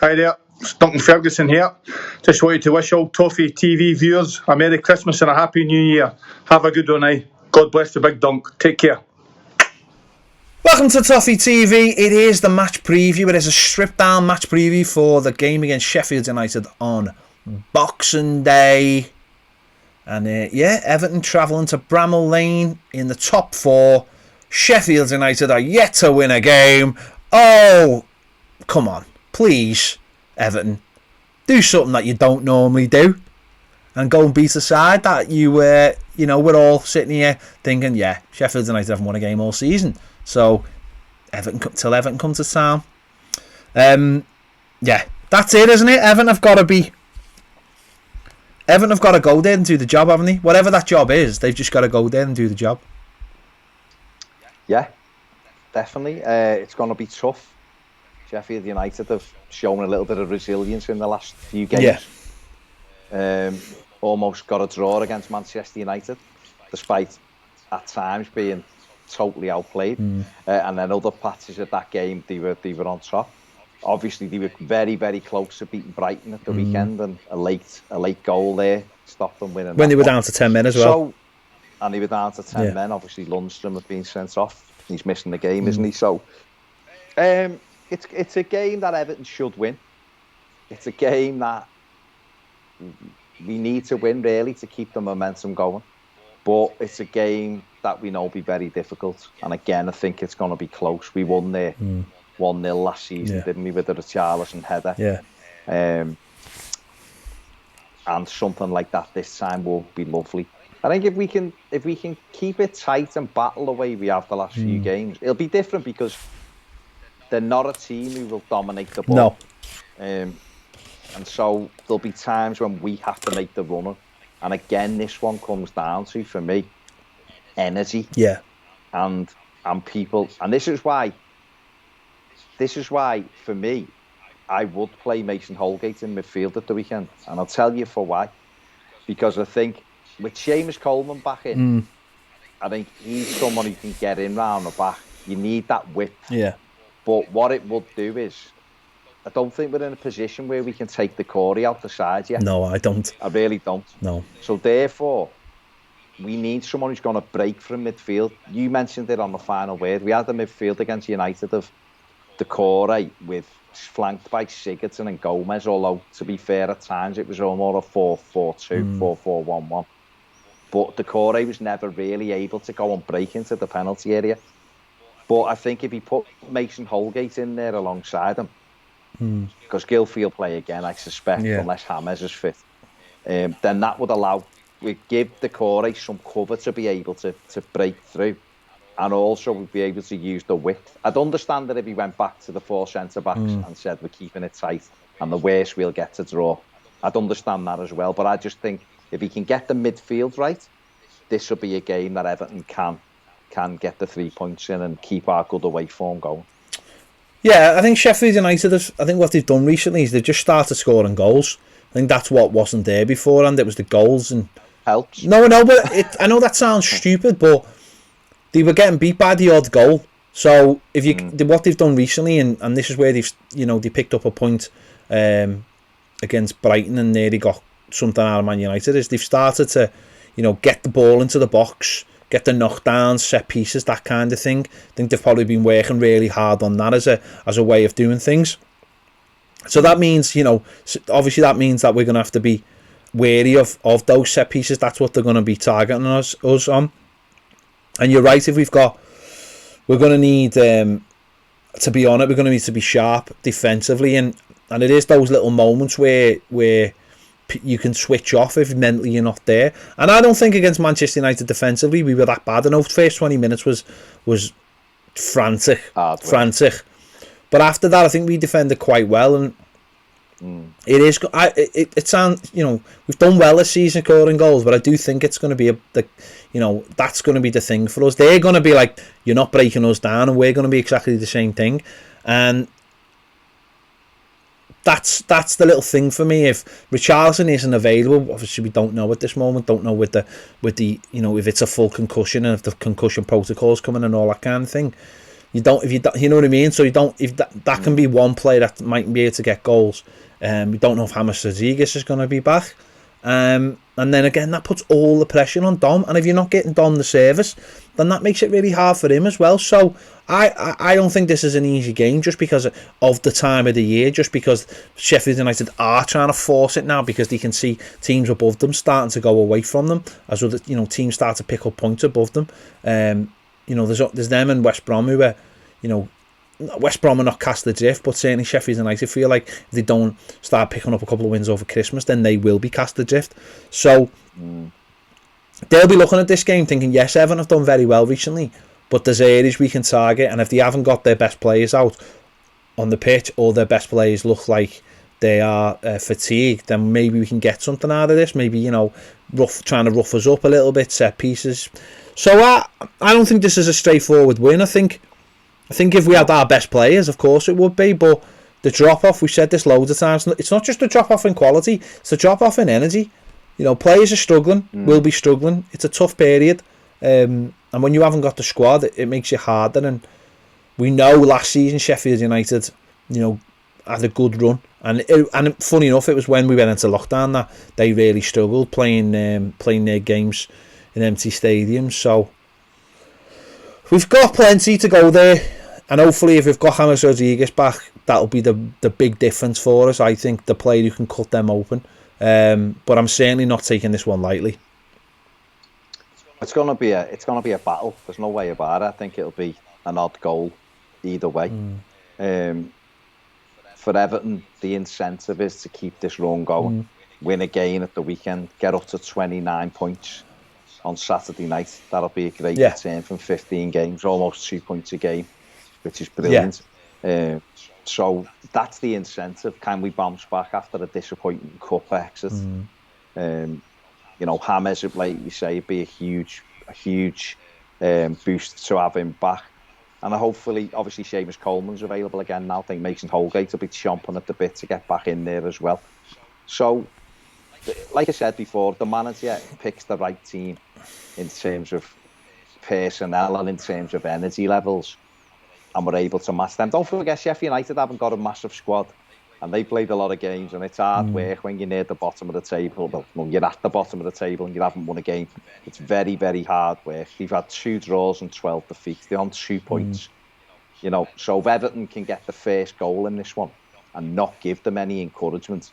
Hi there, it's Duncan Ferguson here. Just wanted to wish all Toffee TV viewers a Merry Christmas and a Happy New Year. Have a good one, eh? God bless the big dunk. Take care. Welcome to Toffee TV. It is the match preview. It is a stripped down match preview for the game against Sheffield United on Boxing Day. And Everton travelling to Bramall Lane in the top four. Sheffield United are yet to win a game. Oh, come on. Please, Everton, do something that you don't normally do and go and beat a side that we're all sitting here thinking, yeah, Sheffield United haven't won a game all season. So, Everton come to town. That's it, isn't it? Everton have got to go there and do the job, haven't they? Whatever that job is, they've just got to go there and do the job. Yeah, definitely. It's going to be tough. Sheffield United have shown a little bit of resilience in the last few games. Yeah. Almost got a draw against Manchester United, despite at times being totally outplayed. And then other patches of that game, they were on top. Obviously, they were very, very close to beating Brighton at the weekend, and a late goal there stopped them winning. When they were down to 10 men as well. And they were down to 10 men. Obviously, Lundstram has been sent off. He's missing the game, isn't he? So, it's a game that Everton should win. It's a game that we need to win, really, to keep the momentum going. But it's a game that we know will be very difficult. And again, I think it's going to be close. We won there 1-0 last season, didn't we, with the Richarlison header? Yeah. And something like that this time will be lovely. I think if we can keep it tight and battle the way we have the last few games, it'll be different because they're not a team who will dominate the ball. No. And so there'll be times when we have to make the runner. And again, this one comes down to, for me, energy. Yeah. And people. And this is why, for me, I would play Mason Holgate in midfield at the weekend. And I'll tell you for why. Because I think with Seamus Coleman back in, I think he's someone who can get in round the back. You need that width. Yeah. But what it would do is, I don't think we're in a position where we can take the Corey out the side yet. No, I don't. I really don't. No. So therefore, we need someone who's going to break from midfield. You mentioned it on the final word. We had the midfield against United of the Corey flanked by Sigurdsson and Gomez, although, to be fair, at times it was almost a 4-4-2, 4-4-1-1. But the Corey was never really able to go and break into the penalty area. But I think if he put Mason Holgate in there alongside him, because Gylfi will play again, I suspect, unless James is fit, then that would give the Corey some cover to be able to break through. And also we'd be able to use the width. I'd understand that if he went back to the four centre-backs and said we're keeping it tight and the worst we'll get to draw, I'd understand that as well. But I just think if he can get the midfield right, this will be a game that Everton can get the 3 points in and keep our good away form going. Yeah, I think Sheffield United, I think what they've done recently is they've just started scoring goals. I think that's what wasn't there before, and it was the goals. And helps. No, but I know that sounds stupid, but they were getting beat by the odd goal. So if what they've done recently, and this is where they picked up a point against Brighton and nearly got something out of Man United, is they've started to get the ball into the box, get the knockdowns, set pieces, that kind of thing. I think they've probably been working really hard on that as a way of doing things. So that means, obviously that means that we're going to have to be wary of those set pieces. That's what they're going to be targeting us on. And you're right, we're going to need to be on it. We're going to need to be sharp defensively, and it is those little moments where you can switch off if mentally you're not there. And I don't think against Manchester United defensively we were that bad. I know the first 20 minutes was frantic. But after that, I think we defended quite well, and it sounds, we've done well this season scoring goals, but I do think it's going to be that's going to be the thing for us. They're going to be like, you're not breaking us down, and we're going to be exactly the same thing. And that's the little thing for me. If Richarlison isn't available, obviously we don't know at this moment. Don't know with the if it's a full concussion and if the concussion protocol's coming and all that kind of thing. You don't, if you don't, you know what I mean. So you don't, if that can be one player that might be able to get goals. We don't know if James Rodriguez is going to be back. And then again, that puts all the pressure on Dom. And if you're not getting Dom the service, then that makes it really hard for him as well. So I don't think this is an easy game just because of the time of the year, just because Sheffield United are trying to force it now because they can see teams above them starting to go away from them as well. Teams start to pick up points above them. There's them and West Brom who are, West Brom are not cast adrift, but certainly Sheffield United feel like if they don't start picking up a couple of wins over Christmas, then they will be cast adrift. So they'll be looking at this game thinking, yes, Everton have done very well recently, but there's areas we can target, and if they haven't got their best players out on the pitch or their best players look like they are fatigued, then maybe we can get something out of this. Maybe, trying to rough us up a little bit, set pieces. So I don't think this is a straightforward win. I think if we had our best players, of course it would be, but the drop-off, we've said this loads of times, it's not just a drop-off in quality, it's a drop-off in energy. Players are struggling, will be struggling. It's a tough period. And when you haven't got the squad, it makes it harder. And we know last season Sheffield United, had a good run. And funny enough, it was when we went into lockdown that they really struggled playing their games in empty stadiums. So we've got plenty to go there. And hopefully if we've got James Rodriguez back, that'll be the big difference for us. I think the player who can cut them open. But I'm certainly not taking this one lightly. It's gonna be a battle. There's no way about it. I think it'll be an odd goal either way. For Everton, the incentive is to keep this run going, win again at the weekend, get up to 29 points on Saturday night. That'll be a great return from 15 games, almost 2 points a game, which is brilliant. So that's the incentive. Can we bounce back after a disappointing cup exit? James, like you say, it'd be a huge boost to have him back. And hopefully, obviously, Seamus Coleman's available again now. I think Mason Holgate will be chomping at the bit to get back in there as well. So, like I said before, the manager picks the right team in terms of personnel and in terms of energy levels, and we're able to match them. Don't forget, Sheffield United haven't got a massive squad, and they played a lot of games, and it's hard work when you're near the bottom of the table. Well, you're at the bottom of the table and you haven't won a game. It's very, very hard work. They've had 2 draws and 12 defeats. They're on 2 points. So if Everton can get the first goal in this one and not give them any encouragement,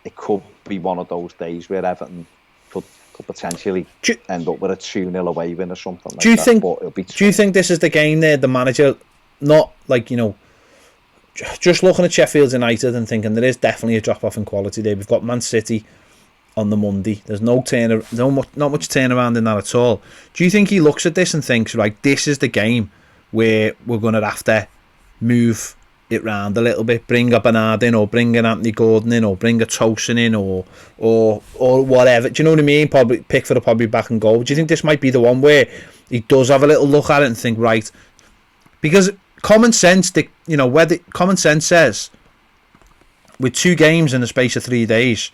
it could be one of those days where Everton could potentially end up with a 2-0 away win or something like that. Do you think this is the game there, the manager, not like, just looking at Sheffield United and thinking there is definitely a drop-off in quality there. We've got Man City on the Monday. There's not much turnaround in that at all. Do you think he looks at this and thinks, right, this is the game where we're going to have to move it round a little bit, bring a Bernard in, or bring an Anthony Gordon in, or bring a Tosin in, or whatever? Do you know what I mean? Probably Pickford will probably be back and goal. Do you think this might be the one where he does have a little look at it and think, right, because common sense, common sense says with 2 games in the space of 3 days,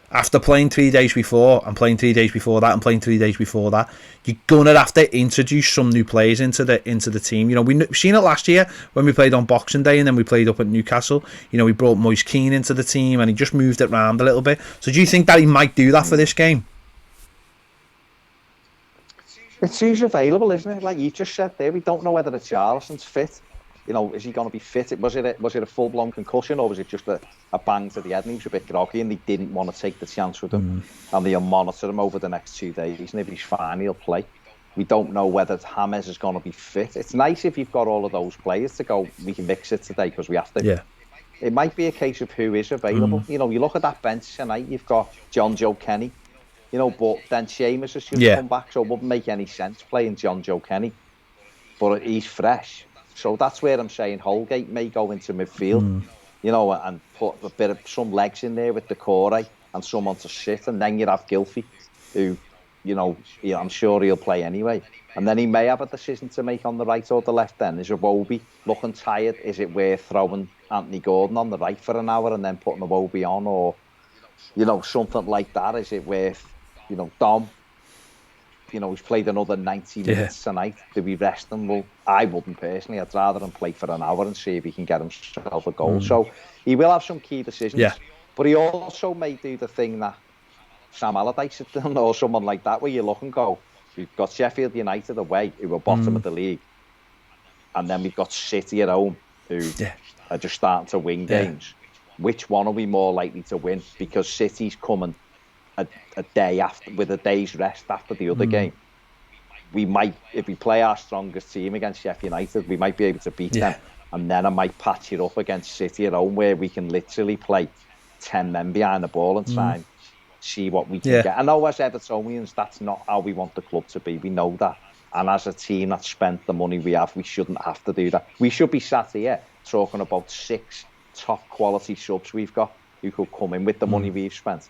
after playing 3 days before and playing 3 days before that and playing 3 days before that, you're gonna have to introduce some new players into the team. We've seen it last year when we played on Boxing Day and then we played up at Newcastle. We brought Moise Keane into the team and he just moved it around a little bit. So do you think that he might do that for this game? It's who's available, isn't it? Like you just said there, we don't know whether the Charleston's fit. Is he going to be fit? Was it a full-blown concussion, or was it just a bang to the head and he was a bit groggy and they didn't want to take the chance with him? And they'll monitor him over the next 2 days, and if he's fine, he'll play. We don't know whether James is going to be fit. It's nice if you've got all of those players to go, we can mix it today because we have to. Yeah. It might be a case of who is available. You look at that bench tonight, you've got John Joe Kenny, but then Seamus has just come back, so it wouldn't make any sense playing John Joe Kenny. But he's fresh. So that's where I'm saying Holgate may go into midfield, and put a bit of some legs in there with Decore and someone to sit, and then you'd have Gylfi, who, I'm sure he'll play anyway. And then he may have a decision to make on the right or the left then. Is Iwobi looking tired? Is it worth throwing Anthony Gordon on the right for an hour and then putting Iwobi on, or, something like that? Is it worth, Dom he's played another 90 minutes tonight. Do we rest him? Well, I wouldn't personally. I'd rather him play for an hour and see if he can get himself a goal. So he will have some key decisions. Yeah. But he also may do the thing that Sam Allardyce had done, or someone like that, where you look and go, we've got Sheffield United away, who are bottom of the league. And then we've got City at home, who are just starting to win games. Which one are we more likely to win? Because City's coming a day after, with a day's rest after the other game. We might, if we play our strongest team against Sheffield United, we might be able to beat them. And then I might patch it up against City at home, where we can literally play 10 men behind the ball and try and see what we can get. I know as Evertonians, that's not how we want the club to be. We know that. And as a team that spent the money we have, we shouldn't have to do that. We should be sat here talking about 6 top quality subs we've got who could come in with the money we've spent.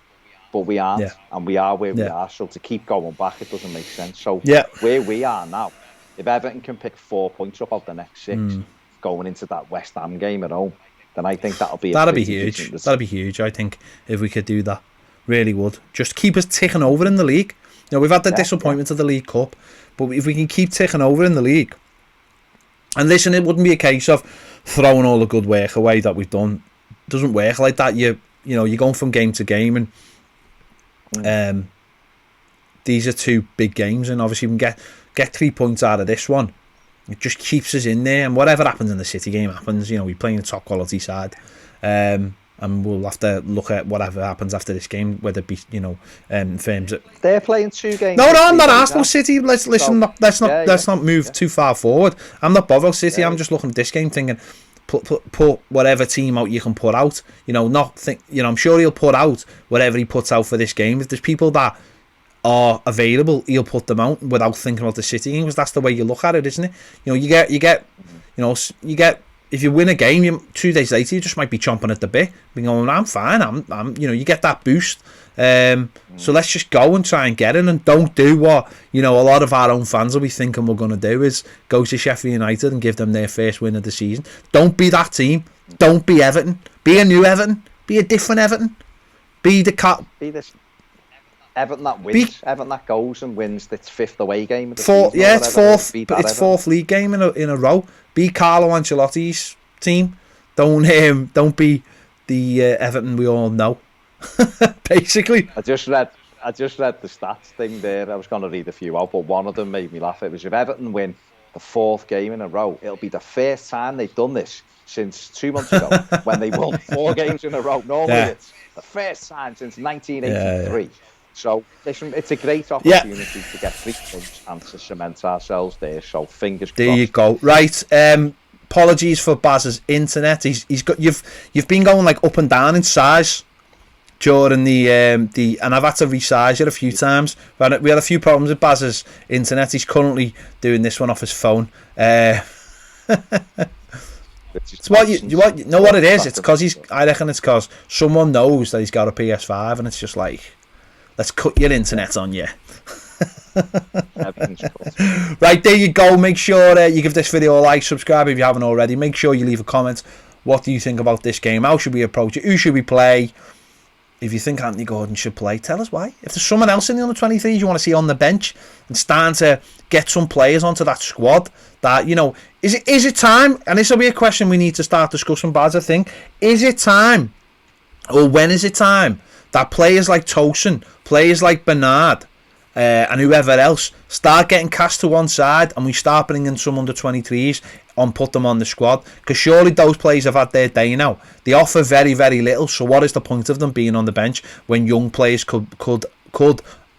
But we aren't, and we are where we are. So to keep going back, it doesn't make sense. So where we are now, if Everton can pick 4 points up out the next 6 going into that West Ham game at home, then I think that'll be huge. That'll be huge. I think if we could do that, really would. Just keep us ticking over in the league. We've had the disappointment of the League Cup, but if we can keep ticking over in the league, and listen, it wouldn't be a case of throwing all the good work away that we've done. It doesn't work like that. You're going from game to game, and these are 2 big games, and obviously we can get 3 points out of this one. It just keeps us in there, and whatever happens in the City game happens. We're playing a top quality side, and we'll have to look at whatever happens after this game, whether it be firms that they're playing 2 games. No, I'm not Arsenal City. Let's not move too far forward. I'm not bothered City. I'm just looking at this game thinking, put whatever team out you can put out. I'm sure he'll put out whatever he puts out for this game. If there's people that are available, he'll put them out without thinking about the City game, because that's the way you look at it, isn't it? You get if you win a game, 2 days later you just might be chomping at the bit, being going, I'm fine. I'm you get that boost. So let's just go and try and get it, and don't do what a lot of our own fans will be thinking we're going to do, is go to Sheffield United and give them their first win of the season. Don't be that team. Don't be Everton. Be a new Everton. Be a different Everton. Be this Everton that wins. Everton that goes and wins its 5th away game. Of the season, it's fourth. It's 4th league game in a row. Be Carlo Ancelotti's team. Don't be the Everton we all know. Basically, I just read the stats thing there. I was going to read a few out, but one of them made me laugh. It was, if Everton win the 4th game in a row, it'll be the first time they've done this since 2 months ago when they won 4 games in a row. Normally it's the first time since 1983. So listen, it's a great opportunity to get 3 points and to cement ourselves there. So fingers crossed. There you go. Right. Apologies for Baz's internet. He's got you've been going like up and down in size during the and I've had to resize it a few times. But we had a few problems with Baz's internet. He's currently doing this one off his phone. It's what you know what it is. It's because I reckon it's because someone knows that he's got a PS5, and it's just like, let's cut your internet on you. Right, there you go. Make sure you give this video a like, subscribe if you haven't already. Make sure you leave a comment. What do you think about this game? How should we approach it? Who should we play? If you think Anthony Gordon should play, tell us why. If there's someone else in the under-23s you want to see on the bench and starting to get some players onto that squad, that, is it time? And this will be a question we need to start discussing, Baz, I think. Is it time, or when is it time, that players like Tosin, players like Bernard, and whoever else start getting cast to one side, and we start bringing some under-23s and put them on the squad? Because surely those players have had their day now. They offer very, very little, so what is the point of them being on the bench when young players could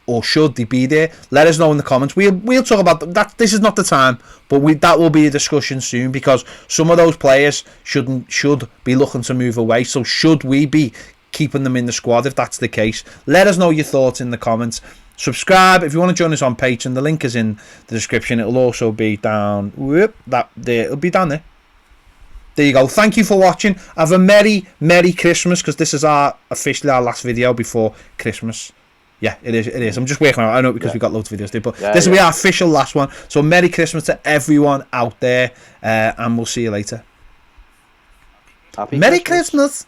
or should they be there? Let us know in the comments. We'll talk about that. This is not the time, but that will be a discussion soon, because some of those players should be looking to move away. So should we be keeping them in the squad if that's the case? Let us know your thoughts in the comments. Subscribe if you want to join us on Patreon. The link is in the description. It'll also be down. It'll be down there. There you go. Thank you for watching. Have a merry Christmas, because this is officially our last video before Christmas. Yeah, it is. I'm just working on it. I know, because we've got loads of videos to do, but this will be our official last one. So merry Christmas to everyone out there, and we'll see you later. Happy Merry Christmas.